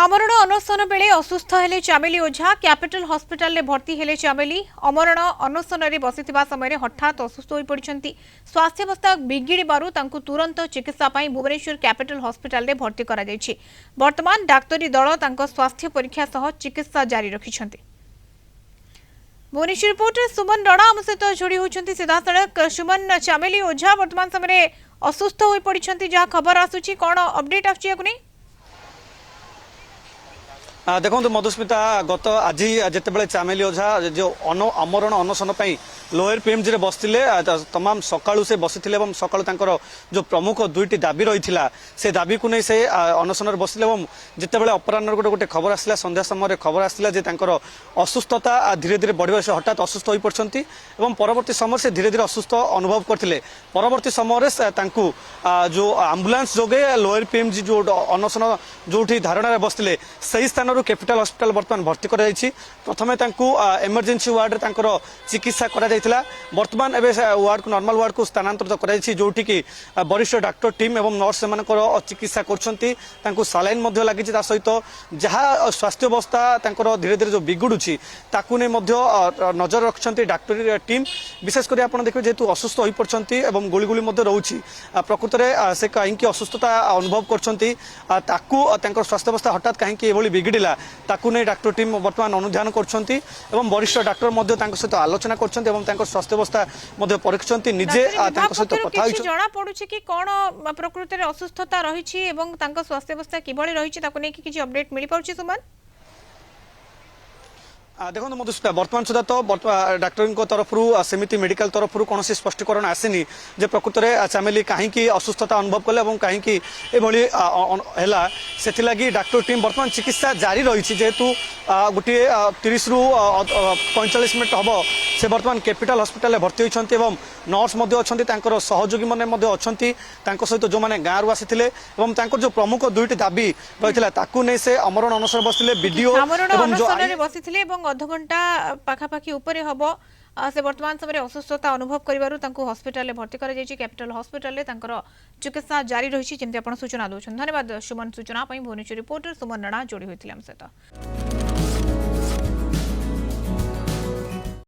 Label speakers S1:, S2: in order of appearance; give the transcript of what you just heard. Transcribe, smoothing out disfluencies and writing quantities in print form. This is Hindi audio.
S1: अमरण अनशन बेले असुस्थ हेले चामेली ओझा कैपिटल हॉस्पिटल में भर्ती हेले चामेली अमरण अनशन में बसिथिबा समय हठात असुस्थ हो पड़ती स्वास्थ्यावस्था बिगिड़बारु तांकु तुरंत चिकित्सा पाई भुवनेश्वर कैपिटल हॉस्पिटल में भर्ती करा जायछि। वर्तमान डाक्तरी दल तांको स्वास्थ्य परीक्षा सह चिकित्सा जारी रखिछन्ति। भुवनेश्वर रिपोर्टर सुमन रणा आम सहित जोड़ी होती सीधासख। सुमन, चामेली ओझा वर्तमान समय असुस्थ हो पड़ती जहाँ खबर आसुची कौन अपडेट आसुची?
S2: देखो मधुस्मिता गत आज जितेबाला चामेली ओझा जो अमरण अनशन लोअर पीएमजी रे बसते तमाम सकाळू से बसी सकाळू जो प्रमुख दुईटी दाबी रही से दाबी को नहीं से अनशन बसते जितेबाला अपराह गोटे खबर आसला संध्या समय खबर आसला असुस्थता धीरे धीरे बढ़िया से हठात असुस्थ हो पड़ती परवर्ती समय से धीरे धीरे असुस्थ अनुभव करते परवर्ती समय जो आंबुलांस जोगे लोअर पीएमजी जो अनशन जो धारणा बसते से स्थान कैपिटल हॉस्पिटल बर्तमान भर्ती कर प्रथम इमरजेंसी वार्ड रे चिकित्सा करा बर्तमान वार्ड को नॉर्मल वार्ड को स्थानांतरित कर जोटि की वरिष्ठ डाक्टर टीम एवं नर्स से चिकित्सा कर सालाइन लगी सहित जहाँ स्वास्थ्य अवस्था धीरे धीरे जो बिगुड़ी ताकू नहीं नजर रखिंट डाक्टरी टीम विशेषकर आप देखिए जेहेतु असुस्थ हो पड़ती गुड़गुड़ी रोचे प्रकृत में से कहीं असुस्थता अनुभव कर स्वास्थ्य अवस्था हठात कहीं बिगिड़ा ताकू नहीं डाक्टर टीम बर्तमान अनुधान कर वरिष्ठ डाक्टर सहित आलोचना कर स्वास्थ्य अवस्था परीक्षित निजे सहित कथा
S1: जना पड़ुछि कि कोन प्रकृति रे असुस्थता रहिछि एवं तांको स्वास्थ्य अवस्था किभଳି रहिछि ताको नै कि अपडेट मिली पाउछि? सुमन,
S2: देखो मधुस्मिता बर्तमान सुधा तो डाक्टर तरफ सेमती मेडिकल तरफ कौन स्पष्टीकरण आसनी जे प्रकृत में चामेली कहीं असुस्थता अनुभव कले कहीं से डाक्टर टीम बर्तमान चिकित्सा जारी रही जेहेतु गोटे 30 रु 45 मिनट हम से बर्तमान कैपिटल हॉस्पिटल भर्ती होती नर्स अच्छा सहयोगी मैंने अच्छा सहित जो मैंने गाँव आसी जो प्रमुख दुईटी दाबी रही नहीं से अमरण अनशन बसते
S1: बीडीओ अधघंटा पाखापाखि उपरे हबो से वर्तमान समय असुस्थता अनुभव करिवारु तांको हॉस्पिटल में भर्ती करा जायछि। कैपिटल हॉस्पिटल में तांकर चिकित्सा जारी रही जेमती आपण सूचना दउछन। धन्यवाद सुमन, सूचना पई भुवनेश्वर रिपोर्टर सुमन रणा जोड़ी होइथिले हम सहित।